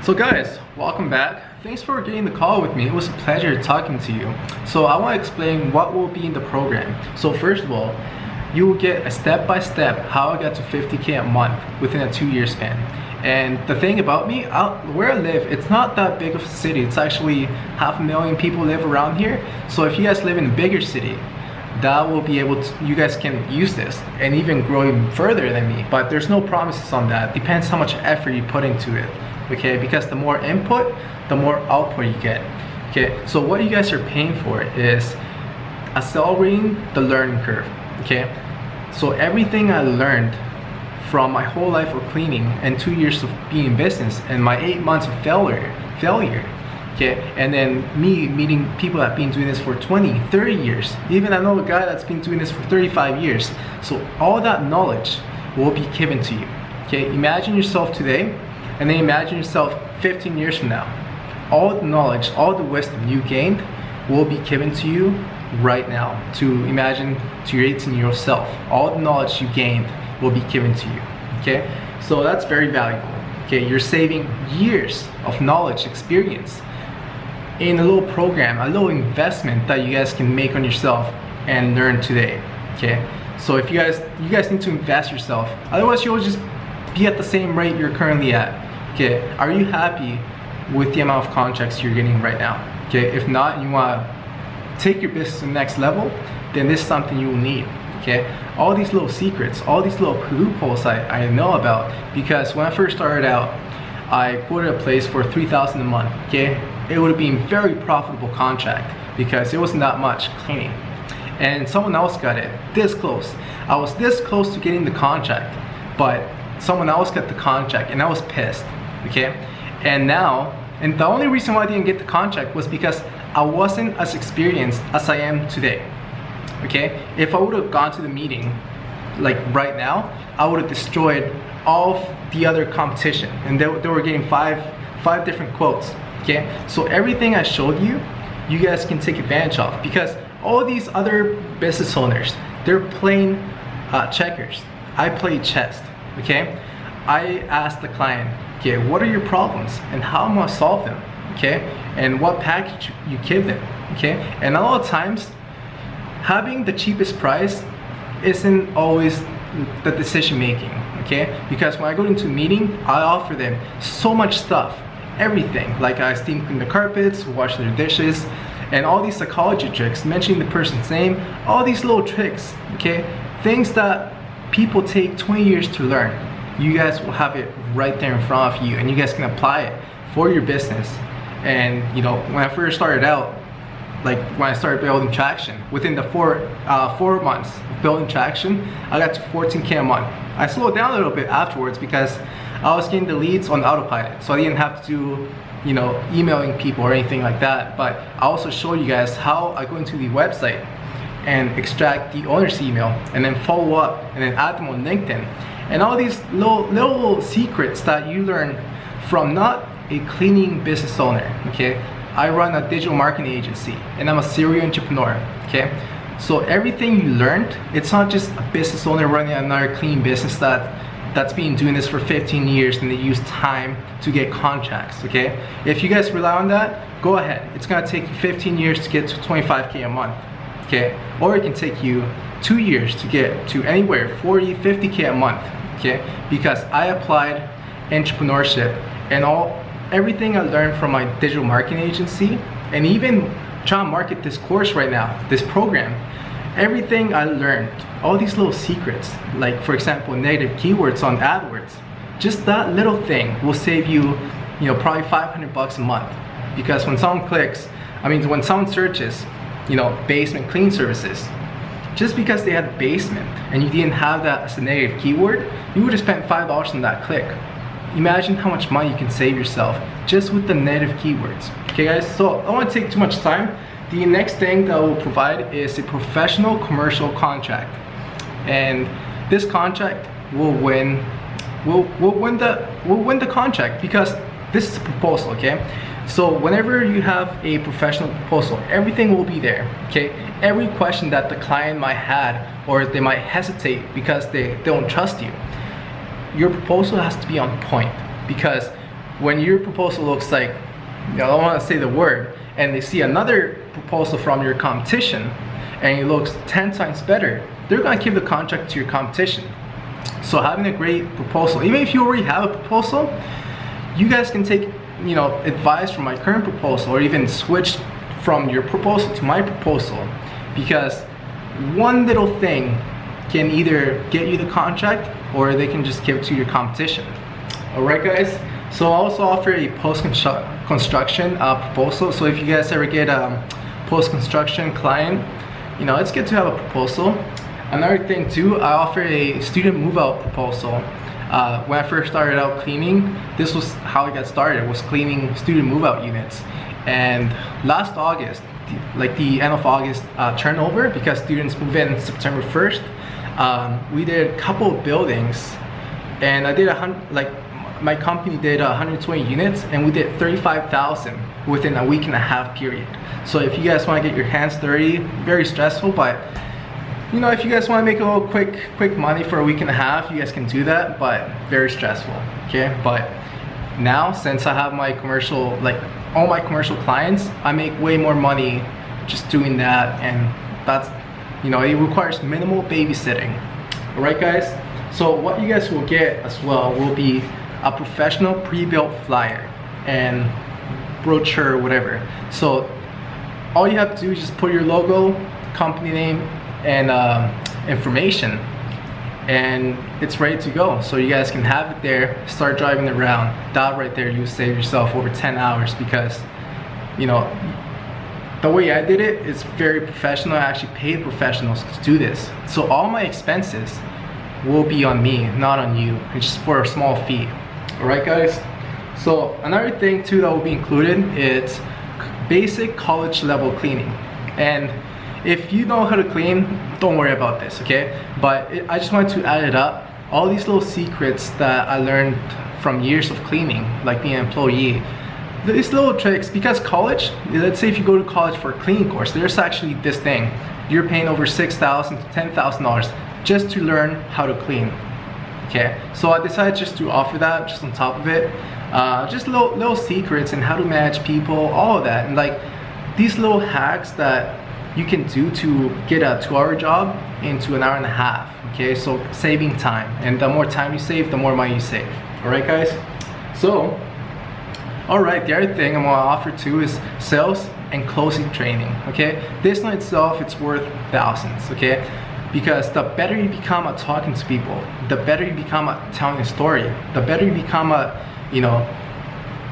So guys, welcome back. Thanks for getting the call with me. It was a pleasure talking to you. So I want to explain what will be in the program. So first of all, you will get a step-by-step how I got to 50K a month within a 2-year span. And the thing about me, where I live, it's not that big of a city. It's actually 500,000 people live around here. So if you guys live in a bigger city, that will be able to, you guys can use this and even grow even further than me. But there's no promises on that. Depends how much effort you put into it. Okay, because the more input, the more output you get. Okay, so what you guys are paying for is accelerating the learning curve. Okay, so everything I learned from my whole life of cleaning and 2 years of being in business and my 8 months of failure, okay, and then me meeting people that have been doing this for 20, 30 years. Even I know a guy that's been doing this for 35 years. So all that knowledge will be given to you. Okay, imagine yourself today, and then imagine yourself 15 years from now. All the knowledge, all the wisdom you gained will be given to you right now. To imagine to your 18-year-old self, all the knowledge you gained will be given to you. Okay, so that's very valuable. Okay, you're saving years of knowledge, experience in a little program, a little investment that you guys can make on yourself and learn today. Okay, so if you guys need to invest yourself, otherwise you'll just be at the same rate you're currently at. Okay, are you happy with the amount of contracts you're getting right now? Okay, if not, you want to take your business to the next level, then this is something you will need. Okay, all these little secrets, all these little loopholes I know about, because when I first started out, I quoted a place for $3,000 a month. Okay, it would have been a very profitable contract because it wasn't that much cleaning, and someone else got it this close. I was this close to getting the contract, but someone else got the contract and I was pissed. Okay, and the only reason why I didn't get the contract was because I wasn't as experienced as I am today. Okay, if I would have gone to the meeting like right now, I would have destroyed all of the other competition, and they were getting five different quotes. Okay, so everything I showed you, you guys can take advantage of, because all these other business owners, they're playing checkers. I play chess. Okay, I asked the client, okay, what are your problems and how am I gonna solve them? Okay, and what package you give them. Okay, and a lot of times having the cheapest price isn't always the decision making. Okay, because when I go into a meeting, I offer them so much stuff, everything, like I steam clean the carpets, wash their dishes, and all these psychology tricks, mentioning the person's name, all these little tricks. Okay, things that people take 20 years to learn. You guys will have it right there in front of you, and you guys can apply it for your business. And you know, when I first started out, like when I started building traction, within the 4 months of building traction, I got to 14K a month. I slowed down a little bit afterwards because I was getting the leads on autopilot, so I didn't have to do, you know, emailing people or anything like that. But I also show you guys how I go into the website and extract the owner's email and then follow up and then add them on LinkedIn, and all these little secrets that you learn from not a cleaning business owner. Okay, I run a digital marketing agency and I'm a serial entrepreneur. Okay, so everything you learned, it's not just a business owner running another cleaning business that's been doing this for 15 years and they use time to get contracts. Okay, if you guys rely on that, go ahead. It's gonna take you 15 years to get to 25K a month. Okay, or it can take you 2 years to get to anywhere 40, 50K a month. Okay, because I applied entrepreneurship and everything I learned from my digital marketing agency, and even trying to market this course right now, this program, everything I learned, all these little secrets, like for example, negative keywords on AdWords, just that little thing will save you, you know, probably $500 a month. Because when someone when someone searches, you know, basement clean services, just because they had basement and you didn't have that as a negative keyword, you would have spent $5 on that click. Imagine how much money you can save yourself just with the native keywords. Okay guys, so I don't want to take too much time. The next thing that I will provide is a professional commercial contract, and this contract will win the contract, because this is a proposal. Okay, so whenever you have a professional proposal, everything will be there. Okay, every question that the client might have, or they might hesitate because they don't trust you, your proposal has to be on point, because when your proposal looks like, I don't want to say the word, and they see another proposal from your competition and it looks 10 times better, they're going to give the contract to your competition. So having a great proposal, even if you already have a proposal, you guys can take advice from my current proposal, or even switch from your proposal to my proposal, because one little thing can either get you the contract or they can just give it to your competition. Alright guys, so I also offer a post-construction proposal. So if you guys ever get a post-construction client, it's good to have a proposal. Another thing too, I offer a student move-out proposal. When I first started out cleaning, this was how I got started, was cleaning student move-out units. And last August, like the end of August turnover, because students move in September 1st, we did a couple of buildings, and I did my company did 120 units, and we did 35,000 within a week and a half period. So if you guys want to get your hands dirty, very stressful, but if you guys want to make a little quick money for a week and a half, you guys can do that, but very stressful, okay? But now, since I have my commercial, all my commercial clients, I make way more money just doing that, and that's, it requires minimal babysitting. Alright guys, so what you guys will get as well will be a professional pre-built flyer and brochure, whatever. So all you have to do is just put your logo, company name, and information, and it's ready to go. So you guys can have it there, start driving around. That right there, you save yourself over 10 hours, because the way I did it is very professional. I actually paid professionals to do this, so all my expenses will be on me, not on you. It's just for a small fee. Alright guys, so another thing too that will be included is basic college level cleaning. And if you know how to clean, don't worry about this, okay? But I just wanted to add it up. All these little secrets that I learned from years of cleaning, like being an employee, these little tricks, because college, let's say if you go to college for a cleaning course, there's actually this thing. You're paying over $6,000 to $10,000 just to learn how to clean. Okay, so I decided just to offer that just on top of it. Just little secrets and how to manage people, all of that, and these little hacks that you can do to get a 2-hour job into an hour and a half. Okay, so saving time, and the more time you save, the more money you save. Alright guys, so alright, the other thing I'm gonna offer too is sales and closing training. Okay, this in itself, it's worth thousands. Okay, because the better you become at talking to people, the better you become at telling a story, the better you become at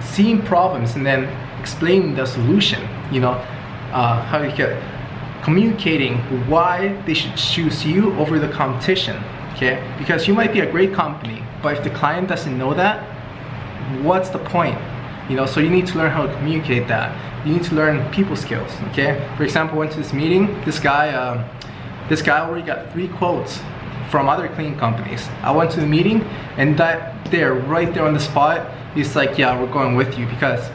seeing problems and then explaining the solution. How you get communicating why they should choose you over the competition. Okay, because you might be a great company, but if the client doesn't know that, what's the point? So you need to learn how to communicate that. You need to learn people skills. Okay, for example, I went to this meeting. This guy already got 3 quotes from other cleaning companies. I went to the meeting, and right there on the spot, he's like, yeah, we're going with you, because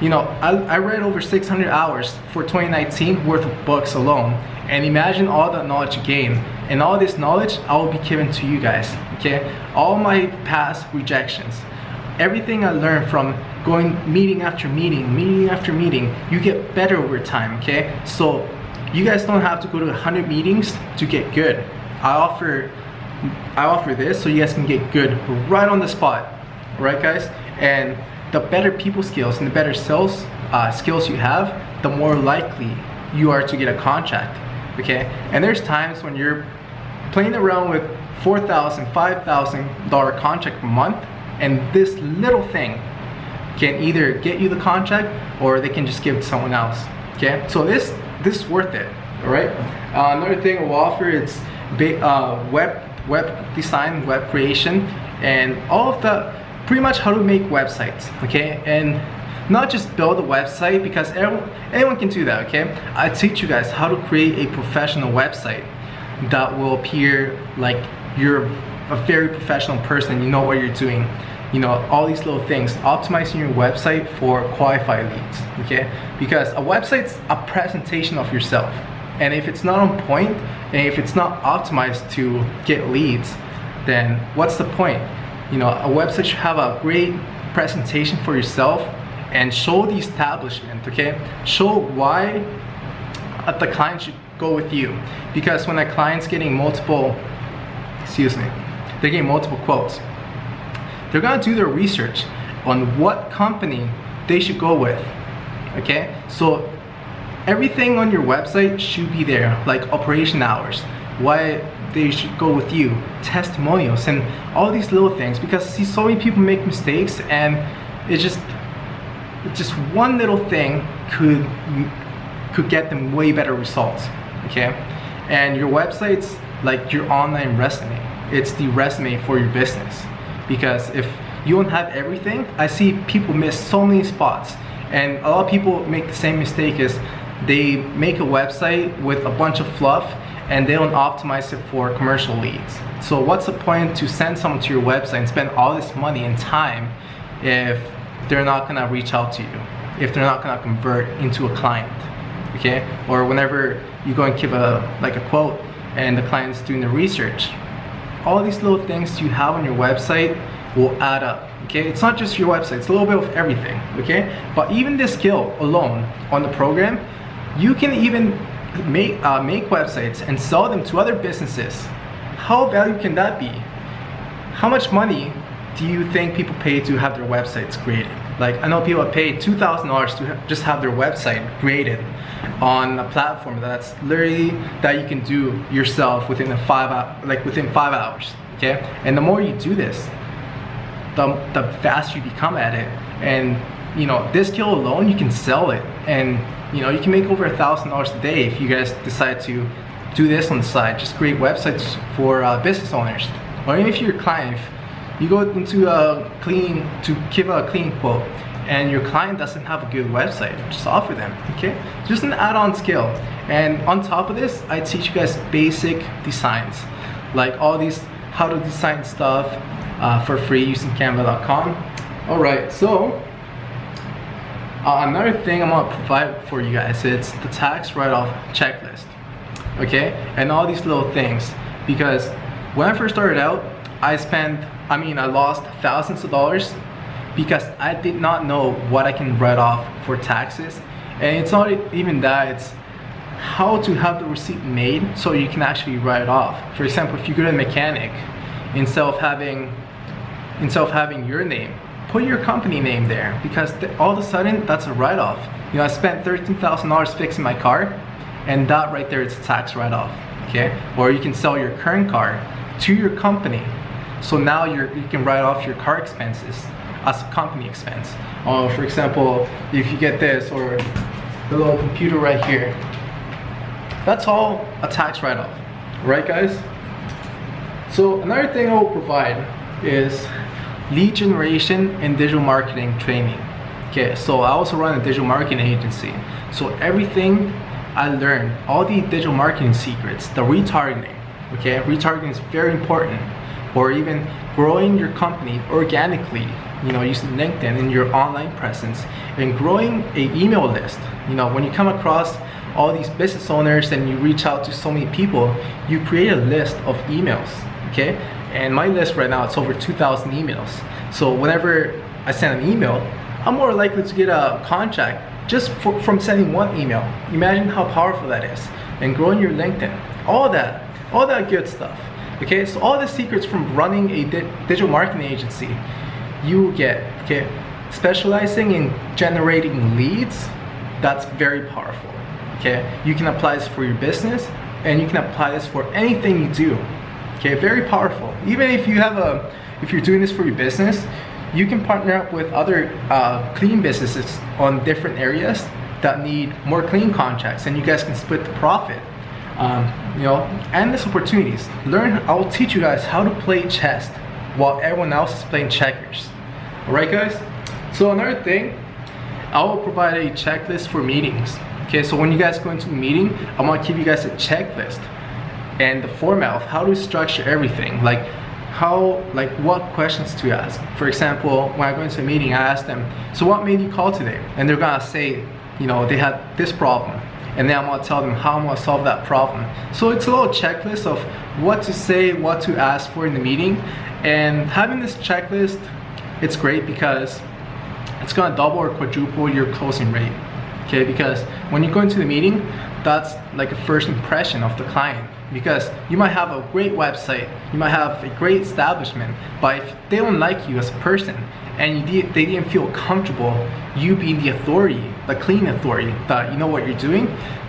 I read over 600 hours for 2019 worth of books alone, and imagine all the knowledge you gain, and all this knowledge I will be giving to you guys. Okay, all my past rejections, everything I learned from going meeting after meeting after meeting, you get better over time. Okay, so you guys don't have to go to 100 meetings to get good. I offer this so you guys can get good right on the spot. Alright guys, and the better people skills and the better sales skills you have, the more likely you are to get a contract. Okay, and there's times when you're playing around with $4,000, $5,000 contract per month, and this little thing can either get you the contract or they can just give it to someone else. Okay, so this is worth it. All right. Another thing we'll offer is web design, web creation, and all of the pretty much how to make websites. Okay, and not just build a website, because anyone can do that. Okay, I teach you guys how to create a professional website that will appear like you're a very professional person. You know what you're doing. All these little things, optimizing your website for qualified leads. Okay, because a website's a presentation of yourself, and if it's not on point and if it's not optimized to get leads, then what's the point? A website should have a great presentation for yourself and show the establishment, okay? Show why the client should go with you. Because when a client's getting multiple, they're getting multiple quotes, they're gonna do their research on what company they should go with, okay? So everything on your website should be there, like operation hours, why they should go with you, testimonials, and all these little things, because see, so many people make mistakes, and it's just one little thing could get them way better results, okay? And your website's like your online resume. It's the resume for your business, because if you don't have everything, I see people miss so many spots, and a lot of people make the same mistake is they make a website with a bunch of fluff and they don't optimize it for commercial leads. So what's the point to send someone to your website and spend all this money and time if they're not gonna reach out to you, if they're not gonna convert into a client, okay? Or whenever you go and give a quote and the client's doing the research, all these little things you have on your website will add up, okay? It's not just your website, it's a little bit of everything, okay? But even this skill alone on the program, you can even make websites and sell them to other businesses. How valuable can that be? How much money do you think people pay to have their websites created? Like, I know people pay $2,000 to just have their website created on a platform that's literally that you can do yourself within within 5 hours, okay? And the more you do this, the faster you become at it. And you know, this skill alone, you can sell it, and you know, you can make over $1,000 a day if you guys decide to do this on the side. Just create websites for business owners, or even if you're a client, if you go into give a cleaning quote and your client doesn't have a good website, just offer them, okay? Just an add-on skill. And on top of this, I teach you guys basic designs, like all these how to design stuff for free using canva.com. All right, so another thing I'm gonna provide for you guys, it's the tax write-off checklist, okay? And all these little things, because when I first started out, I lost thousands of dollars because I did not know what I can write off for taxes. And it's not even that, it's how to have the receipt made so you can actually write it off. For example, if you go to a mechanic, instead of having your name, put your company name there, because all of a sudden that's a write-off. You know, I spent $13,000 fixing my car, and that right there is a tax write-off, okay? Or you can sell your current car to your company, so now you can write off your car expenses as a company expense. For example, if you get this, or the little computer right here, that's all a tax write-off, right guys? So another thing I will provide is lead generation and digital marketing training. Okay, so I also run a digital marketing agency. So everything I learned, all the digital marketing secrets, the retargeting, okay? Retargeting is very important. Or even growing your company organically, you know, using LinkedIn in your online presence, and growing an email list. You know, when you come across all these business owners and you reach out to so many people, you create a list of emails, okay? And my list right now, it's over 2,000 emails. So whenever I send an email, I'm more likely to get a contract just from sending one email. Imagine how powerful that is. And growing your LinkedIn, all that good stuff. Okay, so all the secrets from running a digital marketing agency, you get, okay? Specializing in generating leads, that's very powerful, okay? You can apply this for your business, and you can apply this for anything you do. Okay, very powerful. Even if you're doing this for your business, you can partner up with other clean businesses on different areas that need more clean contracts, and you guys can split the profit. You know, endless opportunities. I will teach you guys how to play chess while everyone else is playing checkers. All right, guys? So another thing, I will provide a checklist for meetings. Okay, so when you guys go into a meeting, I'm gonna give you guys a checklist and the format of how to structure everything, like what questions to ask. For example, when I go into a meeting, I ask them, so what made you call today? And they're gonna say, you know, they had this problem, and then I'm gonna tell them how I'm gonna solve that problem. So it's a little checklist of what to say, what to ask for in the meeting. And having this checklist, it's great because it's gonna double or quadruple your closing rate. Okay, because when you go into the meeting, that's like a first impression of the client. Because you might have a great website, you might have a great establishment, but if they don't like you as a person and they didn't feel comfortable you being the authority, the clean authority, that you know what you're doing,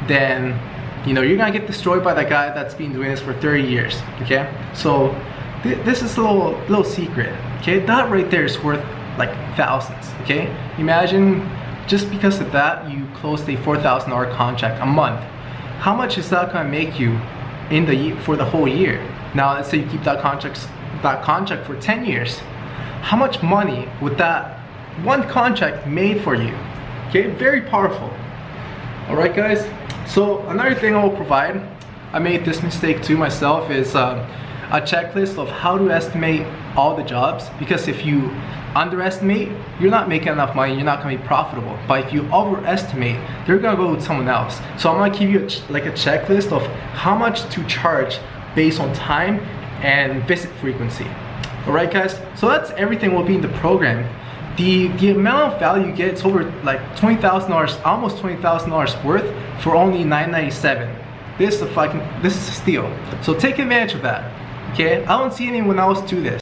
then you're gonna get destroyed by that guy that's been doing this for 30 years. Okay, so this is a little secret. Okay, that right there is worth like thousands. Okay, imagine just because of that you closed a $4,000 contract a month. How much is that gonna make you for the whole year? Now let's say you keep that contract for 10 years. How much money would that one contract made for you? Okay, very powerful. All right, guys. So another thing I will provide, I made this mistake too myself, is a checklist of how to estimate all the jobs. Because if you underestimate, you're not making enough money, you're not gonna be profitable. But if you overestimate, you're gonna go with someone else. So I'm gonna give you a checklist of how much to charge based on time and visit frequency. All right, guys, so that's everything will be in the program. The amount of value you get is over like $20,000, almost $20,000 worth for only $997. This is a steal. So take advantage of that. Okay, I don't see anyone else do this.